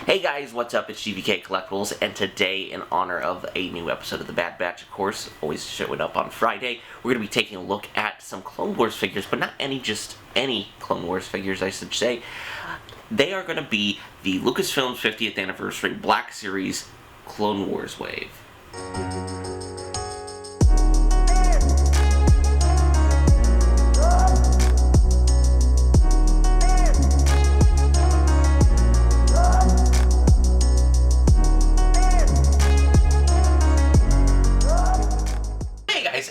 Hey guys, what's up? It's GVKcollectibles, and today, in honor of a new episode of The Bad Batch, of course, always showing up on Friday, we're going to be taking a look at some Clone Wars figures, but not just any Clone Wars figures, I should say. They are going to be the Lucasfilms 50th Anniversary Black Series Clone Wars Wave.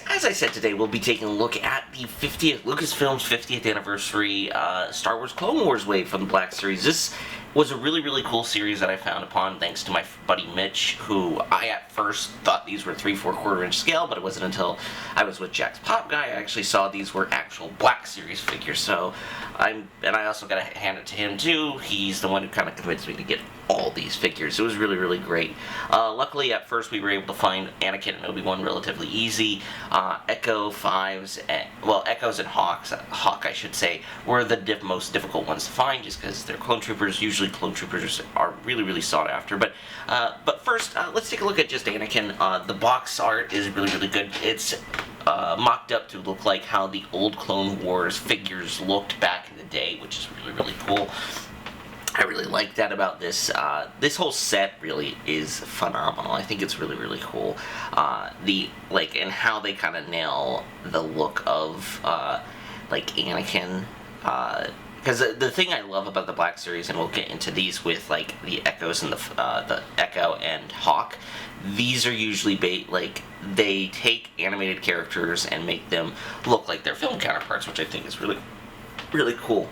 As I said, today we'll be taking a look at the Lucasfilms 50th Anniversary Star Wars Clone Wars Wave from the Black Series. This was a really cool series that I found upon thanks to my buddy Mitch, who I at first thought these were 3/4 inch scale, but it wasn't until I was with Jack's Pop Guy I actually saw these were actual Black Series figures. So I also got to hand it to him too. He's the one who kind of convinced me to get all these figures. It was really great. Luckily, at first we were able to find Anakin and Obi-Wan relatively easy. Echo 5s, Echoes and Hawk I should say, were the most difficult ones to find just because they're clone troopers. Usually clone troopers are really sought after. But first, let's take a look at just Anakin. The box art is really good. It's mocked up to look like how the old Clone Wars figures looked back in the day, which is really cool. I really like that about this. This whole set really is phenomenal. I think it's really cool. And how they kind of nail the look of Anakin. Because the thing I love about the Black Series, and we'll get into these with the Echoes and the Echo and Hawk. These are usually they take animated characters and make them look like their film counterparts, which I think is really cool.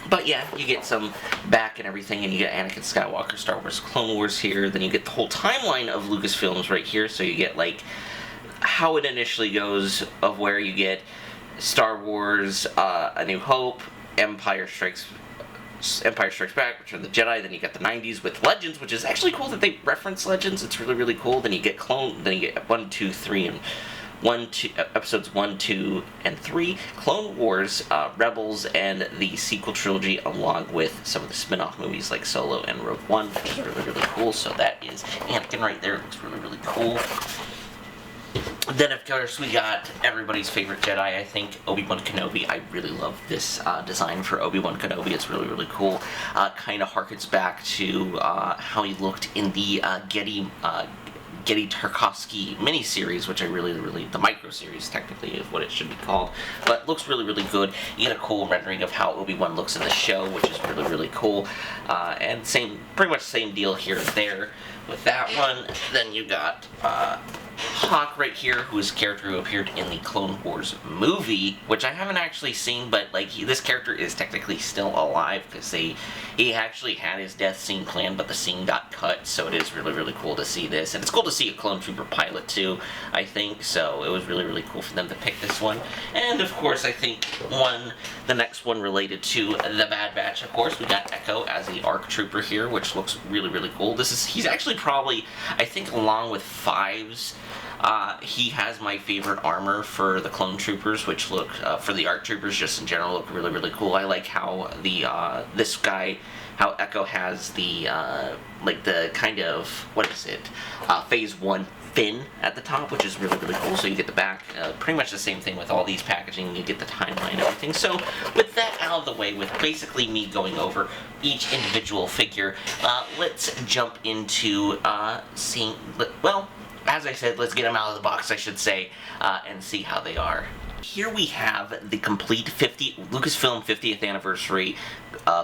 But yeah, you get some back and everything, and you get Anakin Skywalker, Star Wars Clone Wars here, then you get the whole timeline of Lucasfilms right here, so you get how it initially goes of where you get Star Wars, A New Hope, Empire Strikes Back, Return of the Jedi, then you get the 90s with Legends, which is actually cool that they reference Legends. It's really cool. Then you get episodes 1, 2, and 3, Clone Wars, Rebels, and the sequel trilogy, along with some of the spin-off movies like Solo and Rogue One, which is really cool. So that is Anakin right there. It looks really cool. Then, of course, we got everybody's favorite Jedi, I think, Obi-Wan Kenobi. I really love this design for Obi-Wan Kenobi. It's really cool. Kind of harkens back to how he looked in the Getty Tarkovsky miniseries, which I really the micro series technically is what it should be called, but looks really good. You get a cool rendering of how Obi-Wan looks in the show, which is really cool. And pretty much same deal here and there with that one. Then you got Hawk right here, who's a character who appeared in the Clone Wars movie, which I haven't actually seen, but this character is technically still alive because he actually had his death scene planned, but the scene got cut, so it is really cool to see this. And it's cool to see a clone trooper pilot too, I think, so it was really cool for them to pick this one. And of course, I think the next one related to the Bad Batch, of course, we got Echo as the ARC trooper here, which looks really cool. He's actually probably, I think, along with Fives, he has my favorite armor for the clone troopers, which look, for the ARC troopers just in general, look really cool. I like how this guy, how Echo has the, the kind of, Phase 1 fin at the top, which is really cool. So you get the back, pretty much the same thing with all these packaging, you get the timeline and everything. So with that out of the way, with basically me going over each individual figure, let's jump into as I said, let's get them out of the box, I should say, and see how they are. Here we have the complete Lucasfilm 50th Anniversary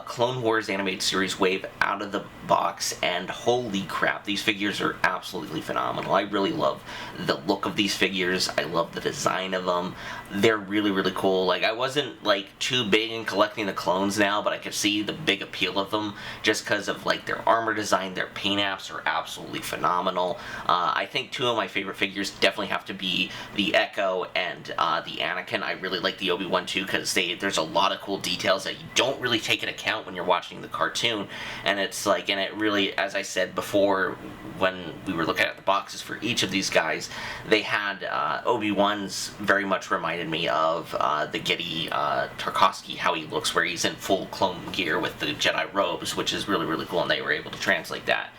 Clone Wars animated series wave out of the box, and holy crap, these figures are absolutely phenomenal. I really love the look of these figures. I love the design of them. They're really cool. I wasn't too big in collecting the clones now, but I could see the big appeal of them just because of their armor design. Their paint apps are absolutely phenomenal. I think two of my favorite figures definitely have to be the Echo and the Anakin. I really like the Obi-Wan too, because there's a lot of cool details that you don't really take into account when you're watching the cartoon, and it's like, and it really, as I said before, when we were looking at the boxes for each of these guys, they had Obi-Wan's very much reminded me of the Getty Tarkovsky, how he looks, where he's in full clone gear with the Jedi robes, which is really, really cool, and they were able to translate that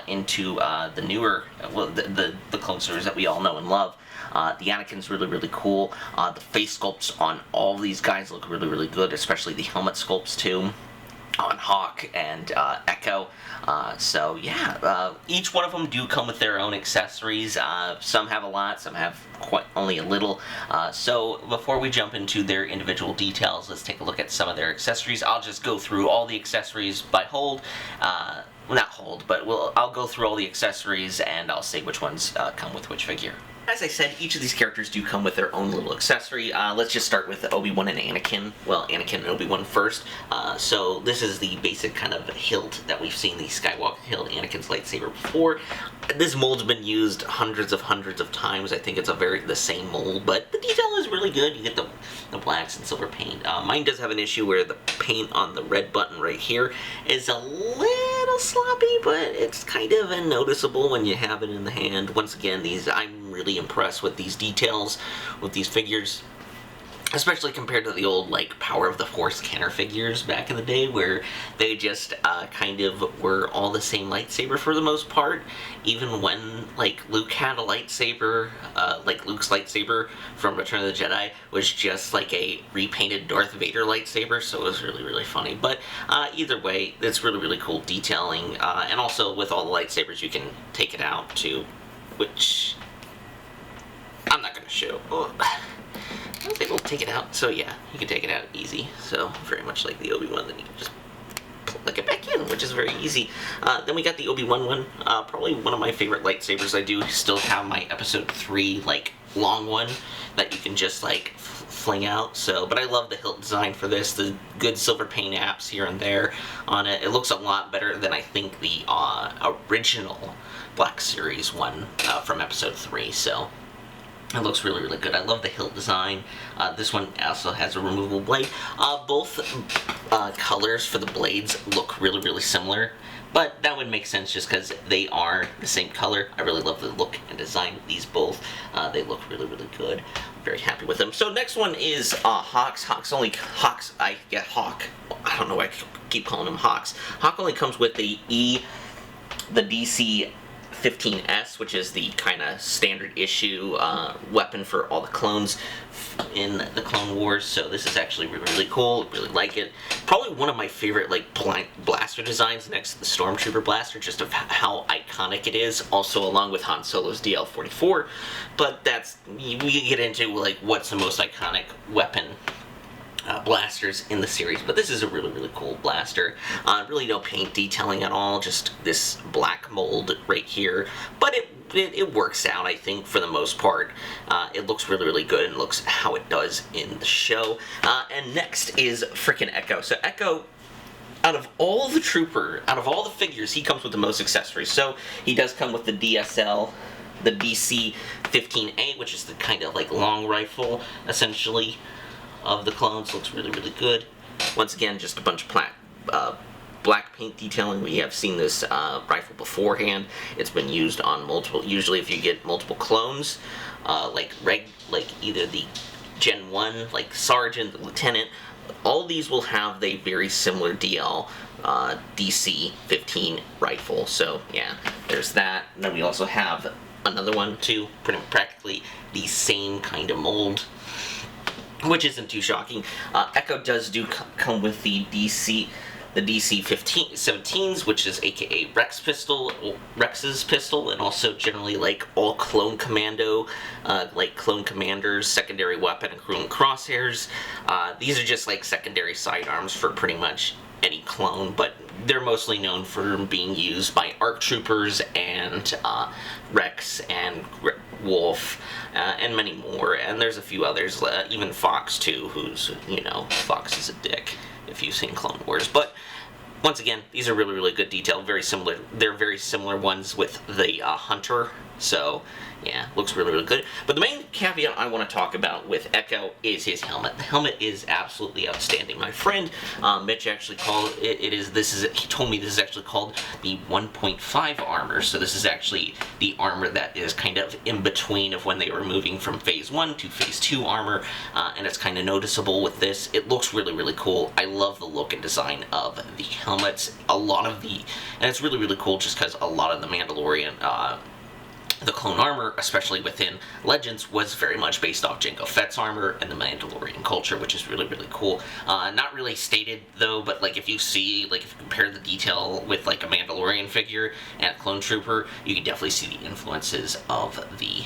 into the newer, well, the clone series that we all know and love. The Anakin's really, really cool. The face sculpts on all these guys look really, really good, especially the helmet sculpts too, on Hawk and Echo. So yeah, each one of them do come with their own accessories. Some have a lot, some have quite only a little. So before we jump into their individual details, let's take a look at some of their accessories. I'll just go through all the accessories by hold. Not hold, but I'll go through all the accessories and I'll say which ones come with which figure. As I said, each of these characters do come with their own little accessory. Let's just start with Obi-Wan and Anakin. Well, Anakin and Obi-Wan first. So this is the basic kind of hilt that we've seen the Skywalker hilt, Anakin's lightsaber, before. This mold's been used hundreds of times. I think it's the same mold, but the detail is really good. You get the blacks and silver paint. Mine does have an issue where the paint on the red button right here is a little sloppy, but it's kind of unnoticeable when you have it in the hand. Once again, I'm really impressed with these details, with these figures, especially compared to the old, like, Power of the Force Kenner figures back in the day, where they just kind of were all the same lightsaber for the most part, even when, like, Luke had a lightsaber, like Luke's lightsaber from Return of the Jedi was just like a repainted Darth Vader lightsaber, so it was really, really funny. But either way, it's really, really cool detailing, and also with all the lightsabers you can take it out too, which I'm not going to show. I was able to take it out, so yeah, you can take it out easy. So very much like the Obi-Wan, then you can just plug it back in, which is very easy. Then we got the Obi-Wan one, probably one of my favorite lightsabers. I do still have my Episode 3, like, long one that you can just, like, fling out. So, but I love the hilt design for this, the good silver paint apps here and there on it. It looks a lot better than I think the original Black Series one from Episode 3, so it looks really, really good. I love the hilt design. This one also has a removable blade. Both colors for the blades look really, really similar, but that would make sense just because they are the same color. I really love the look and design of these both. They look really, really good. I'm very happy with them. So next one is Hawks. I get Hawk. I don't know why I keep calling them Hawks. Hawk only comes with the DC 15S, which is the kind of standard issue weapon for all the clones in the Clone Wars. So this is actually really, really cool. Really like it. Probably one of my favorite, like, blaster designs next to the Stormtrooper blaster, just of how iconic it is. Also along with Han Solo's DL-44. But we get into, like, what's the most iconic weapon blasters in the series, but this is a really, really cool blaster. Really no paint detailing at all, just this black mold right here, but it works out, I think, for the most part. It looks really, really good and looks how it does in the show. And next is frickin' Echo. So Echo, out of all the figures, he comes with the most accessories. So he does come with the DSL, the DC-15A, which is the kind of like long rifle, essentially, of the clones. Looks really, really good. Once again, just a bunch of black paint detailing. We have seen this rifle beforehand. It's been used on multiple, usually if you get multiple clones, like either the Gen 1, like Sergeant, the Lieutenant, all these will have the very similar DL DC-15 rifle. So yeah, there's that. And then we also have another one too, practically the same kind of mold, which isn't too shocking. Echo does come with the DC-17s, which is aka Rex's pistol, and also generally like all clone commando, like clone commanders, secondary weapon, including crosshairs. These are just like secondary sidearms for pretty much any clone, but they're mostly known for being used by ARC troopers and Rex and Wolf, and many more, and there's a few others, even Fox too, who's, you know, Fox is a dick, if you've seen Clone Wars. But once again, these are really, really good detail. Very similar. They're very similar ones with the Hunter. So, yeah, looks really, really good. But the main caveat I want to talk about with Echo is his helmet. The helmet is absolutely outstanding. My friend Mitch actually called it. He told me this is actually called the 1.5 armor. So this is actually the armor that is kind of in between of when they were moving from Phase 1 to Phase 2 armor, and it's kind of noticeable with this. It looks really, really cool. I love the look and design of the helmets. And it's really, really cool just because a lot of the Mandalorian. The clone armor, especially within Legends, was very much based off Jango Fett's armor and the Mandalorian culture, which is really, really cool. Not really stated, though, but, like, if you compare the detail with, like, a Mandalorian figure and a clone trooper, you can definitely see the influences of the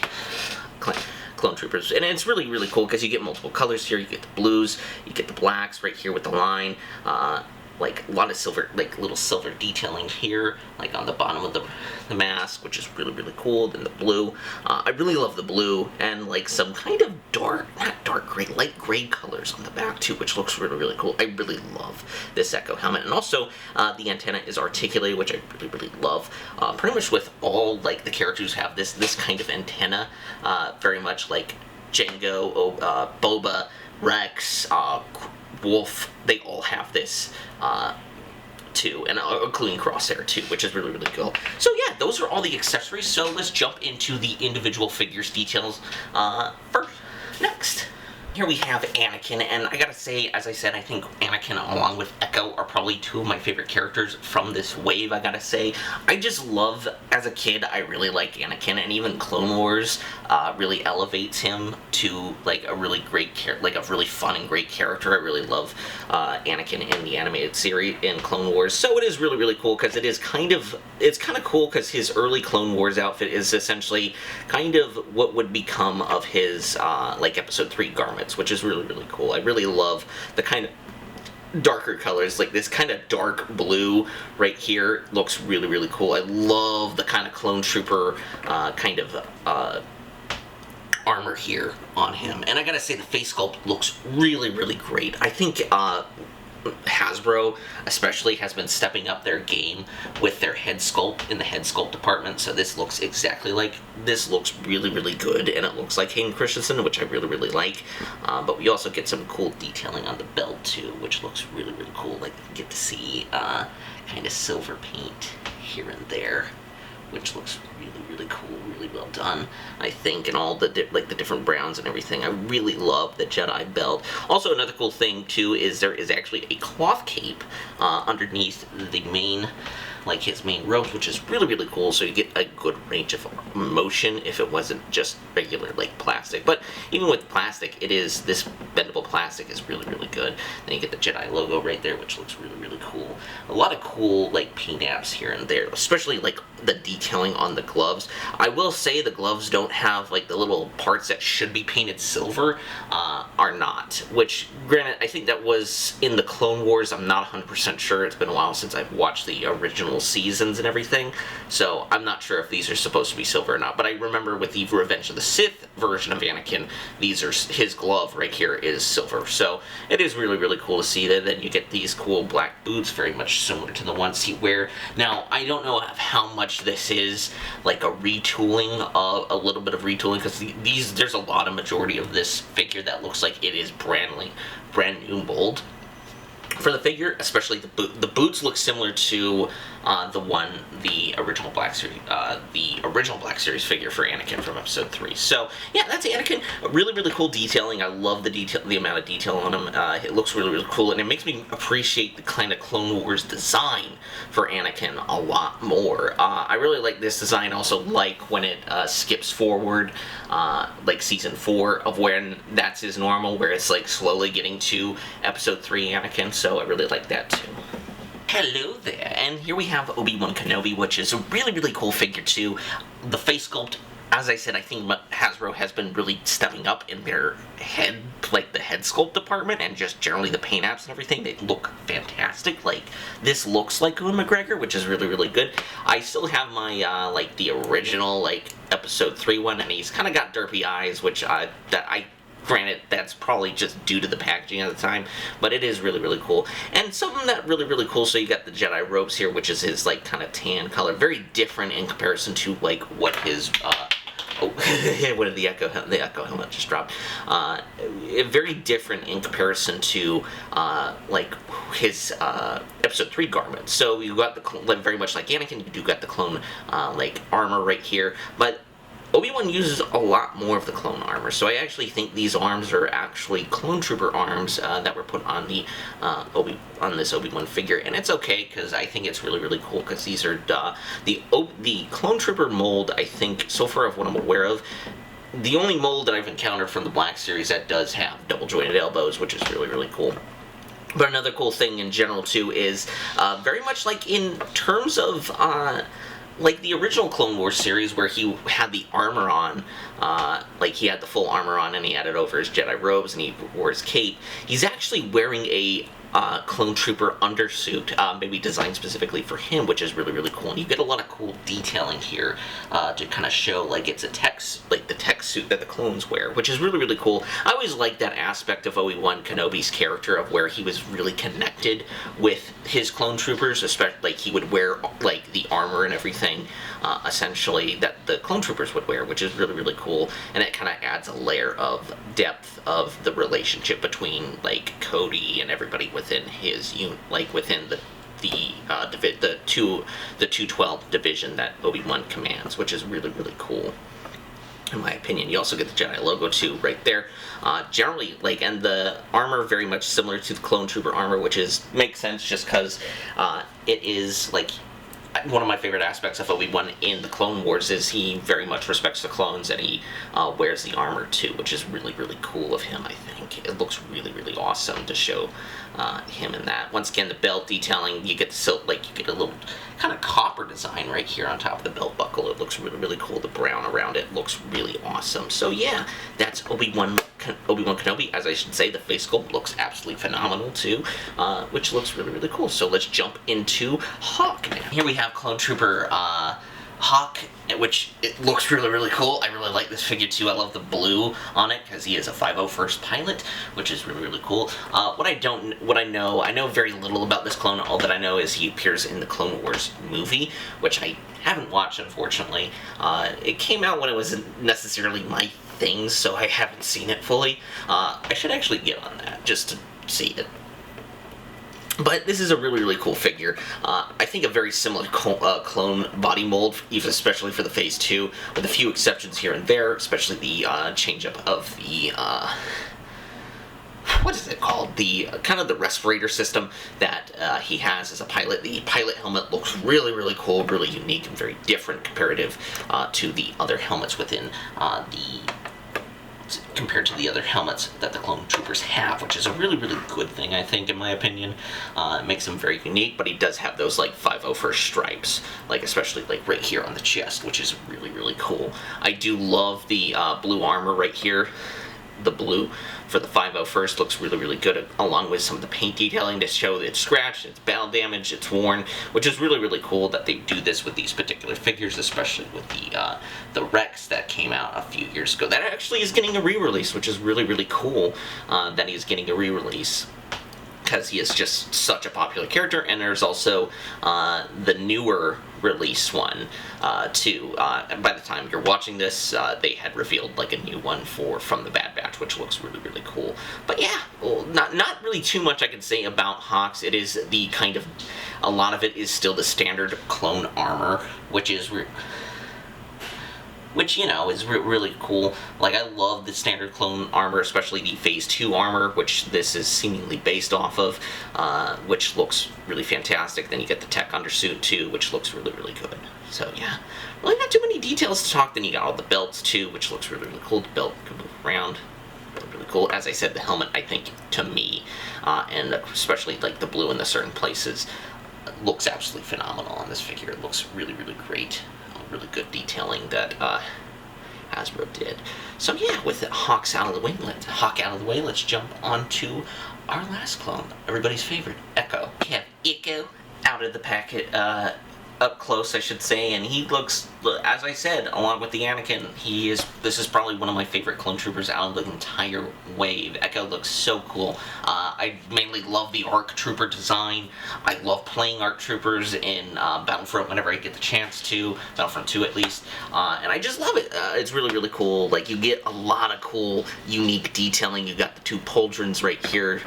clone troopers. And it's really, really cool because you get multiple colors here. You get the blues, you get the blacks right here with the line, like a lot of silver, like little silver detailing here, like on the bottom of the mask, which is really, really cool. Then the blue, I really love the blue, and like some kind of not dark gray, light gray colors on the back too, which looks really, really cool. I really love this Echo helmet, and also the antenna is articulated, which I really, really love. Pretty much with all like the characters have this kind of antenna, very much like Jango, Boba, Rex, Wolf, they all have this too, and including Crosshair too, which is really, really cool. So yeah, those are all the accessories, so let's jump into the individual figures details first. Next. Here we have Anakin, and I gotta say, as I said, I think Anakin along with Echo are probably two of my favorite characters from this wave, I gotta say. I just love, as a kid, I really liked Anakin, and even Clone Wars really elevates him to like a really great like a really fun and great character. I really love Anakin in the animated series in Clone Wars, so it is really, really cool because it's kind of cool because his early Clone Wars outfit is essentially kind of what would become of his like Episode 3 garments, which is really, really cool. I really love the kind of darker colors, like this kind of dark blue right here looks really, really cool. I love the kind of clone trooper kind of armor here on him, and I gotta say the face sculpt looks really, really great. I think Hasbro especially has been stepping up their game with their head sculpt in the head sculpt department, so this looks really, really good, and it looks like Hayden Christensen, which I really, really like. But we also get some cool detailing on the belt too, which looks really, really cool. Like you get to see kind of silver paint here and there, which looks really, really cool, really well done, I think, and all the the different browns and everything. I really love the Jedi belt. Also, another cool thing too is there is actually a cloth cape underneath the main, like his main robes, which is really, really cool, so you get a good range of motion if it wasn't just regular like plastic. But even with plastic, this bendable plastic is really, really good. Then you get the Jedi logo right there, which looks really, really cool. A lot of cool like paint apps here and there, especially like the detailing on the gloves. I will say the gloves don't have like the little parts that should be painted silver, are not, which granted I think that was in the Clone Wars. I'm not 100% sure. It's been a while since I've watched the original seasons and everything, so I'm not sure if these are supposed to be silver or not. But I remember with the Revenge of the Sith version of Anakin, his glove right here is silver, so it is really, really cool to see that. Then you get these cool black boots, very much similar to the ones he wear. Now, I don't know how much this is like a retooling, a little bit of retooling, because there's a lot of majority of this figure that looks like it is brand new mold for the figure, especially the boots look similar to the original Black Series figure for Anakin from Episode 3. So yeah, that's Anakin. Really, really cool detailing. I love the amount of detail on him. It looks really, really cool, and it makes me appreciate the kind of Clone Wars design for Anakin a lot more. I really like this design. Also like when it skips forward, like Season 4 of when that's his normal, where it's like slowly getting to Episode 3 Anakin. So I really like that too. Hello there, and here we have Obi-Wan Kenobi, which is a really, really cool figure too. The face sculpt, as I said, I think Hasbro has been really stepping up in their head, like the head sculpt department, and just generally the paint apps and everything. They look fantastic. Like, this looks like Ewan McGregor, which is really, really good. I still have my, like, the original, like, Episode 3 one, and he's kind of got derpy eyes, which, Granted, that's probably just due to the packaging at the time, but it is really, really cool. And something that really, really cool, so you got the Jedi robes here, which is his, like, kind of tan color. Very different in comparison to, like, what his, oh, what did the Echo helmet just dropped? Very different in comparison to, like, his, Episode 3 garment. So you got the, like, very much like Anakin, you do got the clone, like, armor right here, but Obi-Wan uses a lot more of the clone armor, so I actually think these arms are actually clone trooper arms that were put on the on this Obi-Wan figure, and it's okay because I think it's really, really cool because these are the clone trooper mold. I think so far of what I'm aware of, the only mold that I've encountered from the Black Series that does have double jointed elbows, which is really, really cool. But another cool thing in general too is very much like in terms of like the original Clone Wars series where he had the armor on, like he had the full armor on and he had it over his Jedi robes and he wore his cape, he's actually wearing a clone trooper undersuit, maybe designed specifically for him, which is really, really cool. And you get a lot of cool detailing here to kind of show like it's a tech, like the tech suit that the clones wear, which is really, really cool. I always liked that aspect of Obi-Wan Kenobi's character of where he was really connected with his clone troopers, especially like he would wear like the armor and everything, essentially that the clone troopers would wear, which is really, really cool. And it kind of adds a layer of depth of the relationship between like Cody and everybody within his unit, like within the 212 division that Obi-Wan commands, which is really, really cool in my opinion. You also get the Jedi logo too right there. Generally, like, and the armor very much similar to the clone trooper armor, which is makes sense just because it is like one of my favorite aspects of Obi-Wan in the Clone Wars is he very much respects the clones and he wears the armor too, which is really, really cool of him, I think. It looks really, really awesome to show him in that. Once again, the belt detailing, you get the like you get a little kind of copper design right here on top of the belt buckle. It looks really, really cool. The brown around it looks really awesome. So yeah, that's Obi-Wan Kenobi. As I should say, the face sculpt looks absolutely phenomenal too, which looks really, really cool. So let's jump into Hawk now. Here we have Clone Trooper Hawk, which it looks really, really cool. I really like this figure too. I love the blue on it because he is a 501st pilot, which is really, really cool. I know very little about this clone. All that I know is he appears in the Clone Wars movie, which I haven't watched, unfortunately. It came out when it wasn't necessarily my thing, so I haven't seen it fully. I should actually get on that just to see it. But this is a really, really cool figure. I think a very similar clone body mold, even especially for the Phase 2, with a few exceptions here and there, especially the change-up of the, what is it called? The kind of the respirator system that he has as a pilot. The pilot helmet looks really, really cool, really unique, and very different comparative to the other helmets within compared to the other helmets that the clone troopers have, which is a really, really good thing, I think, in my opinion. It makes him very unique, but he does have those, like, 501st stripes, like, especially, like, right here on the chest, which is really, really cool. I do love the blue armor right here. The blue for the 501st looks really, really good, along with some of the paint detailing to show that it's scratched, it's battle damaged, it's worn, which is really, really cool that they do this with these particular figures, especially with the Rex that came out a few years ago. That actually is getting a re-release, which is really, really cool that he's getting a re-release, because he is just such a popular character. And there's also the newer release one too. And by the time you're watching this, they had revealed like a new one from the Bad Batch, which looks really, really cool. But yeah, well, not really too much I can say about Hawks. It is the kind of, a lot of it is still the standard clone armor, which is you know, is really cool. Like, I love the standard clone armor, especially the Phase 2 armor, which this is seemingly based off of, which looks really fantastic. Then you get the tech undersuit, too, which looks really, really good. So, yeah, really not too many details to talk. Then you got all the belts, too, which looks really, really cool. The belt can move around. Really cool. As I said, the helmet, I think, to me, and especially, like, the blue in the certain places, looks absolutely phenomenal on this figure. It looks really, really great. Really good detailing that Hasbro did. So yeah, with Hawk out of the way, let's jump on to our last clone, everybody's favorite, Echo. We have Echo out of the packet up close, I should say, and he looks, as I said, along with the Anakin, this is probably one of my favorite clone troopers out of the entire wave. Echo looks so cool. I mainly love the ARC trooper design. I love playing ARC troopers in Battlefront whenever I get the chance to, Battlefront 2 at least, and I just love it. It's really, really cool. Like, you get a lot of cool, unique detailing. You got the two pauldrons right here,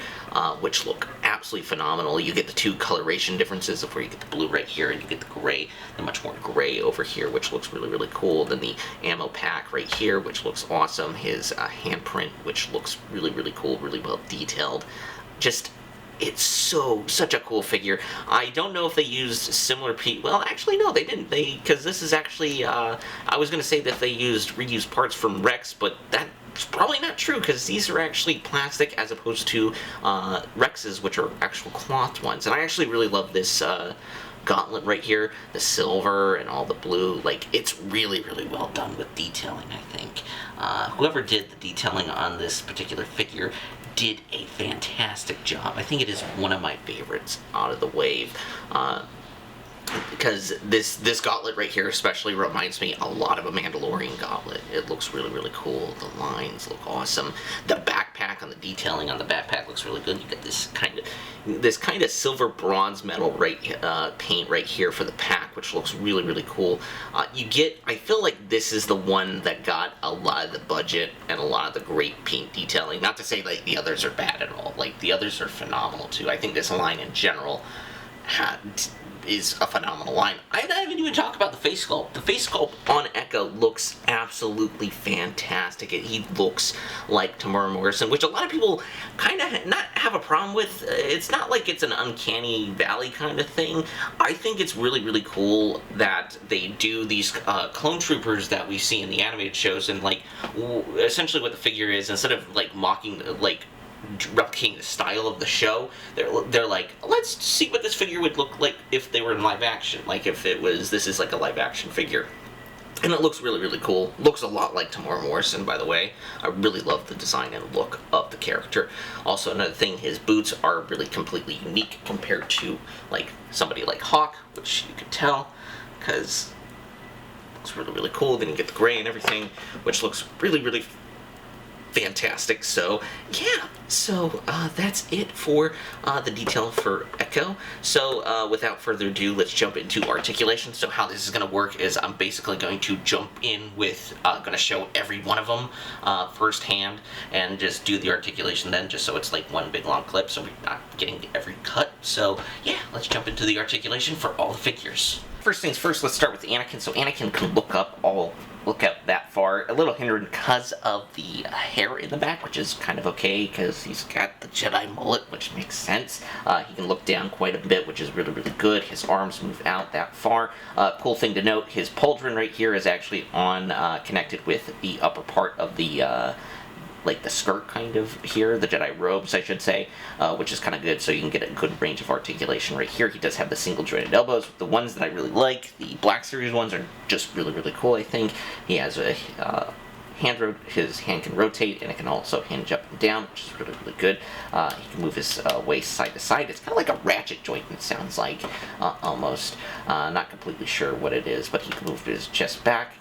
which look absolutely phenomenal. You get the two coloration differences of where you get the blue right here and you get the gray, the much more gray over here, which looks really, really cool. Then the ammo pack right here, which looks awesome. His handprint, which looks really, really cool, really well detailed. Just, it's such a cool figure. I don't know if they used similar well, actually, no, they didn't. Because this is actually, I was going to say that they used reused parts from Rex, but that's probably not true, because these are actually plastic as opposed to Rex's, which are actual cloth ones. And I actually really love this gauntlet right here, the silver and all the blue. Like, it's really, really well done with detailing, I think. Whoever did the detailing on this particular figure did a fantastic job. I think it is one of my favorites out of the wave. Because this gauntlet right here especially reminds me a lot of a Mandalorian gauntlet. It looks really, really cool. The lines look awesome. The backpack on the detailing on the backpack looks really good. You get this kind of silver bronze metal paint right here for the pack, which looks really, really cool. I feel like this is the one that got a lot of the budget and a lot of the great paint detailing. Not to say like the others are bad at all. Like, the others are phenomenal too. I think this line in general is a phenomenal line. I haven't even talked about the face sculpt. The face sculpt on Echo looks absolutely fantastic. He looks like Tamora Morrison, which a lot of people kind of not have a problem with. It's not like it's an uncanny valley kind of thing. I think it's really, really cool that they do these clone troopers that we see in the animated shows, and like essentially what the figure is, instead of like mocking replicating the style of the show, they're like, let's see what this figure would look like if they were in live action. Like, if this is like a live action figure. And it looks really, really cool. Looks a lot like Tamora Morrison, by the way. I really love the design and look of the character. Also, another thing, his boots are really completely unique compared to like somebody like Hawk, which you could tell, because it looks really, really cool. Then you get the gray and everything, which looks really, really fantastic. So yeah, so that's it for the detail for Echo. So without further ado, let's jump into articulation. So how this is going to work is I'm basically going to jump in with going to show every one of them firsthand and just do the articulation then, just so it's like one big long clip so we're not getting every cut. So yeah, let's jump into the articulation for all the figures. First things first, let's start with Anakin. So Anakin can look up that far. A little hindered because of the hair in the back, which is kind of okay because he's got the Jedi mullet, which makes sense. He can look down quite a bit, which is really, really good. His arms move out that far. Cool thing to note, his pauldron right here is actually connected with the upper part of the like the skirt kind of here, the Jedi robes, I should say, which is kind of good, so you can get a good range of articulation right here. He does have the single jointed elbows. The ones that I really like, the Black Series ones, are just really, really cool, I think. He has a his hand can rotate, and it can also hinge up and down, which is really, really good. He can move his waist side to side. It's kind of like a ratchet joint, it sounds like, almost. Not completely sure what it is, but he can move his chest back,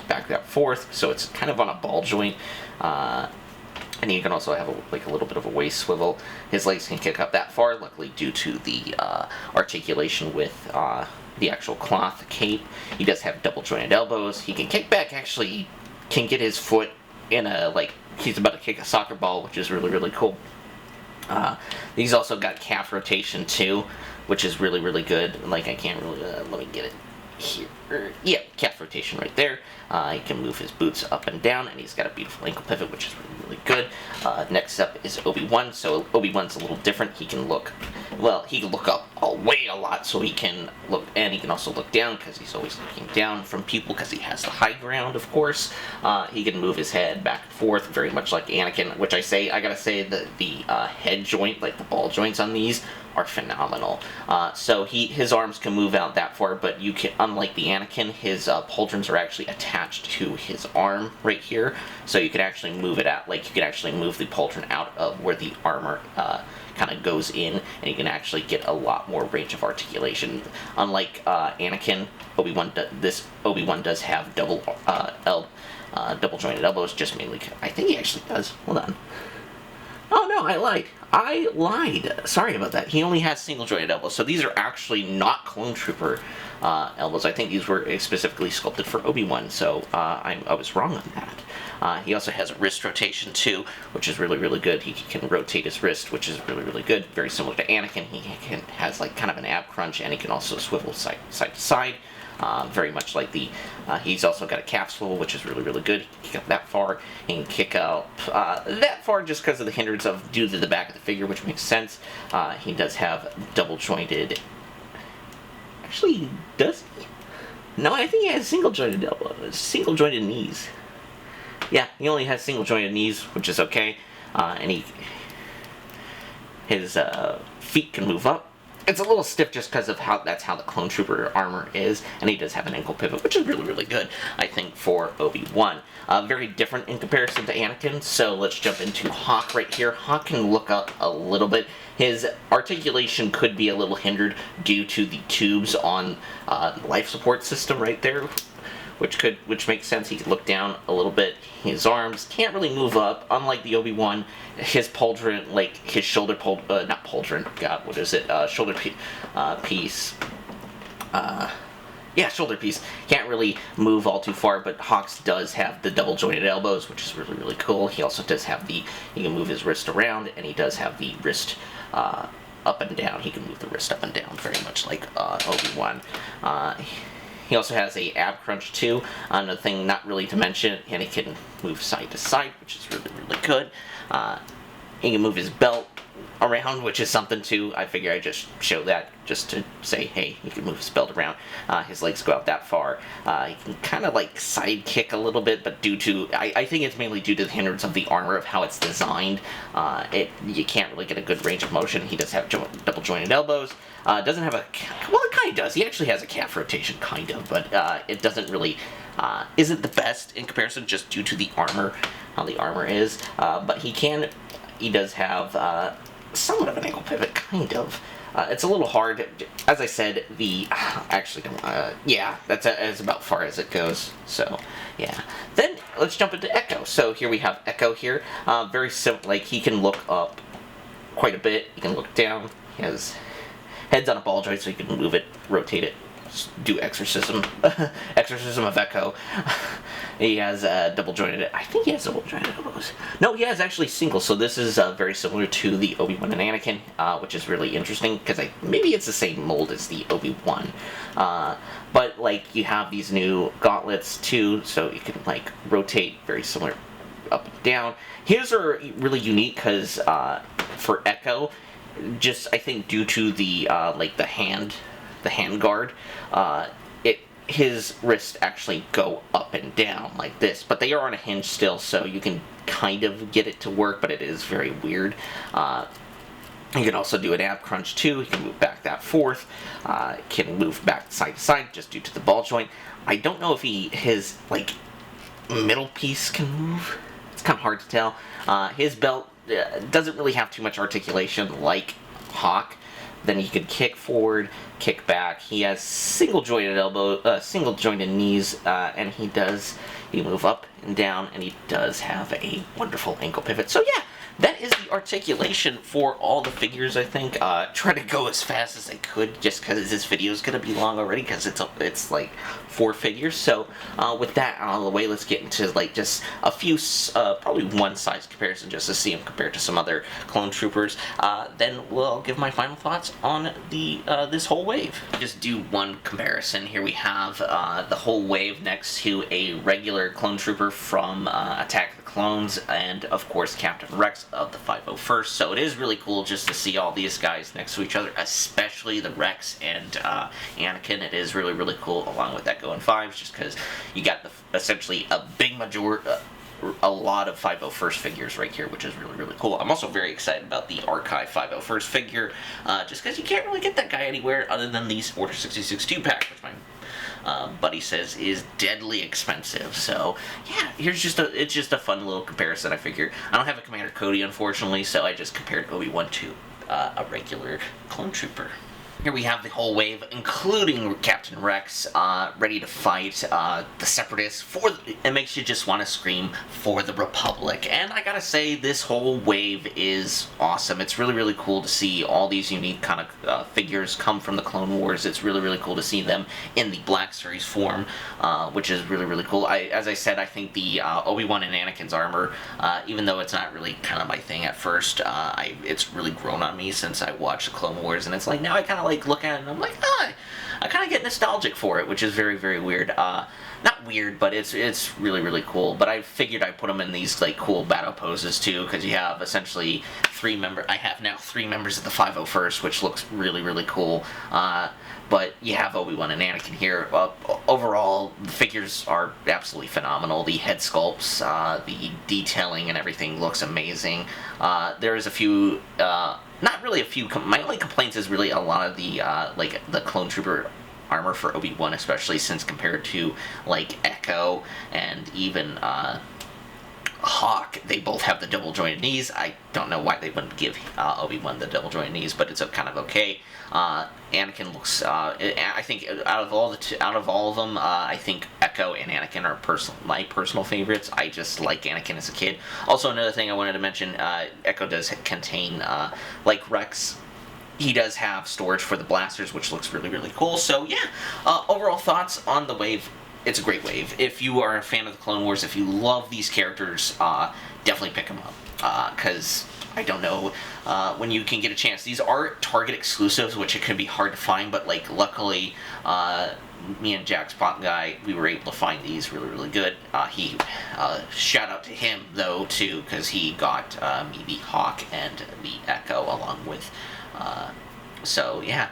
back that forth, so it's kind of on a ball joint. And you can also have a little bit of a waist swivel. His legs can kick up that far, luckily due to the articulation with the actual cloth cape. He does have double jointed elbows. He can kick back, actually. He can get his foot in he's about to kick a soccer ball, which is really, really cool. He's also got calf rotation too, which is really, really good. Like, I can't really, let me get it here. Yeah, calf rotation right there. He can move his boots up and down, and he's got a beautiful ankle pivot, which is really, really good. Next up is Obi-Wan. So Obi-Wan's a little different. He can look up way a lot, so he can look, and he can also look down because he's always looking down from people because he has the high ground, of course. He can move his head back and forth, very much like Anakin, which I gotta say that the head joint, like the ball joints on these, are phenomenal. So his arms can move out that far, but you can, unlike the Anakin, his pauldrons are actually attached to his arm right here, so you could actually move it out, like you could actually move the pauldron out of where the armor kind of goes in, and you can actually get a lot more range of articulation. Unlike Anakin, this Obi-Wan does have double jointed elbows, just mainly. I think he actually does. Hold on. Oh no, I lied. Sorry about that. He only has single jointed elbows, so these are actually not Clone Trooper elbows. I think these were specifically sculpted for Obi-Wan, so I was wrong on that. He also has a wrist rotation too, which is really, really good. He can rotate his wrist, which is really, really good. Very similar to Anakin. He has like kind of an ab crunch, and he can also swivel side to side. Very much like he's also got a calf swivel, which is really, really good. He can kick up that far. He can kick up that far just because of the hindrance due to the back of the figure, which makes sense. He does have double jointed. Actually, does he? No, I think he has single jointed elbows, single jointed knees. Yeah, he only has single jointed knees, which is okay. And his feet can move up. It's a little stiff just because of that's how the Clone Trooper armor is, and he does have an ankle pivot, which is really, really good, I think, for Obi-Wan. Very different in comparison to Anakin, so let's jump into Hawk right here. Hawk can look up a little bit. His articulation could be a little hindered due to the tubes on the life support system right there, which makes sense. He can look down a little bit. His arms can't really move up, unlike the Obi-Wan. His pauldron, like his shoulder not pauldron, God, what is it? Shoulder piece. Yeah, shoulder piece. Can't really move all too far, but Hawks does have the double jointed elbows, which is really, really cool. He also does have he can move his wrist around, and he does have the wrist up and down. He can move the wrist up and down, very much like Obi-Wan. He also has a ab crunch too, another thing not really to mention, and he can move side to side, which is really, really good. He can move his belt around, which is something too. I figure I just show that just to say, hey, he can move his belt around. His legs go out that far. He can kind of like side kick a little bit, but I think it's mainly due to the hindrance of the armor of how it's designed. You can't really get a good range of motion. He does have double jointed elbows. Doesn't have well, it kind of does. He actually has a calf rotation, kind of, but it doesn't really isn't the best in comparison, just due to the armor, how the armor is. But he does have somewhat of an ankle pivot, kind of. It's a little hard. As I said, yeah, that's as about far as it goes. So, yeah. Then, let's jump into Echo. So, here we have Echo here. Very simple. Like, he can look up quite a bit. He can look down. He has head's on a ball joint, so he can move it, rotate it, do exorcism. Exorcism of Echo. He has double jointed. I think he has double jointed elbows. No, he has actually single. So this is very similar to the Obi-Wan and Anakin, which is really interesting because maybe it's the same mold as the Obi-Wan. But like you have these new gauntlets too, so you can like rotate very similar up and down. His are really unique because for Echo, just I think due to the like the hand guard, his wrists actually go up and down like this, but they are on a hinge still, so you can kind of get it to work, but it is very weird. You can also do an ab crunch too. He can move back that forth. Can move back side to side just due to the ball joint. I don't know if his like middle piece can move. It's kind of hard to tell. His belt doesn't really have too much articulation like Hawk. Then he could kick forward, kick back. He has single jointed single jointed knees, and he move up and down, and he does have a wonderful ankle pivot. So yeah, that is the articulation for all the figures, I think. Try to go as fast as I could, just because this video is going to be long already, because it's like 4 figures. So with that out of the way, let's get into like just a few, probably one size comparison, just to see them compared to some other clone troopers. Then we'll give my final thoughts on this whole wave. Just do one comparison. Here we have the whole wave next to a regular clone trooper from Attack of the Clones, and of course Captain Rex of the 501st. So it is really cool just to see all these guys next to each other, especially the Rex and Anakin. It is really, really cool, along with Echo and Fives, just because you got essentially a big majority, a lot of 501st figures right here, which is really, really cool. I'm also very excited about the Archive 501st figure, just because you can't really get that guy anywhere other than these Order 66 2-pack, which my buddy says is deadly expensive. So yeah, it's just a fun little comparison. I figure I don't have a Commander Cody, unfortunately, so I just compared Obi-Wan to a regular clone trooper. Here we have the whole wave, including Captain Rex, ready to fight the Separatists. It makes you just want to scream for the Republic. And I gotta say, this whole wave is awesome. It's really, really cool to see all these unique kind of figures come from the Clone Wars. It's really, really cool to see them in the Black Series form, which is really, really cool. As I said, I think the Obi-Wan and Anakin's armor, even though it's not really kind of my thing at first, it's really grown on me since I watched the Clone Wars, and it's like, now I kind of like look at it and I'm like, I kind of get nostalgic for it, which is very, very weird. Not weird, but it's really, really cool. But I figured I'd put them in these like cool battle poses too, because you have essentially I have now three members of the 501st, which looks really, really cool. But you have Obi-Wan and Anakin here. Overall, the figures are absolutely phenomenal. The head sculpts, the detailing and everything looks amazing. There is a few, not really a few, my only complaints is really a lot of the, like, the Clone Trooper armor for Obi-Wan, especially since compared to, like, Echo and even, Hawk, they both have the double-jointed knees. I don't know why they wouldn't give Obi-Wan the double-jointed knees, but it's kind of okay. Anakin looks. I think out of all of them, I think Echo and Anakin are my personal favorites. I just like Anakin as a kid. Also, another thing I wanted to mention: Echo does contain, like Rex, he does have storage for the blasters, which looks really, really cool. So yeah, overall thoughts on the wave. It's a great wave. If you are a fan of the Clone Wars, if you love these characters, definitely pick them up. Because I don't know when you can get a chance. These are Target exclusives, which it can be hard to find. But like, luckily, me and Jack Spot Guy, we were able to find these really, really good. Shout out to him though too, because he got me the Hawk and the Echo along with. So yeah,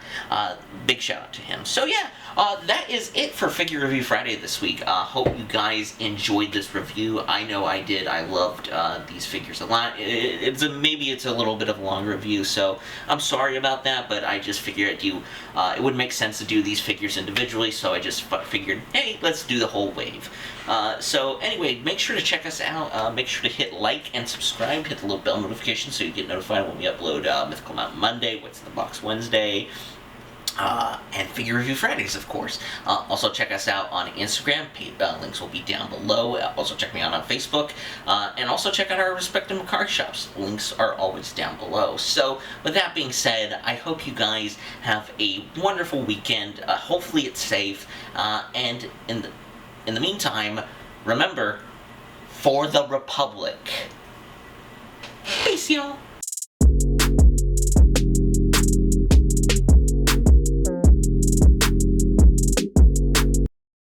big shout out to him. So yeah, that is it for Figure Review Friday this week. Hope you guys enjoyed this review. I know I did. I loved these figures a lot. Maybe it's a little bit of a long review, so I'm sorry about that, but I just figured it would make sense to do these figures individually, so I just figured, hey, let's do the whole wave. So anyway, make sure to check us out. Make sure to hit like and subscribe. Hit the little bell notification so you get notified when we upload Mythical Mountain Monday, What's in the Box Wednesday, and Figure Review Fridays, of course. Also check us out on Instagram. Links will be down below. Also check me out on Facebook. And also check out our respective Mercari shops. Links are always down below. So with that being said, I hope you guys have a wonderful weekend. Hopefully it's safe. And in the meantime, remember, for the Republic. Peace, y'all.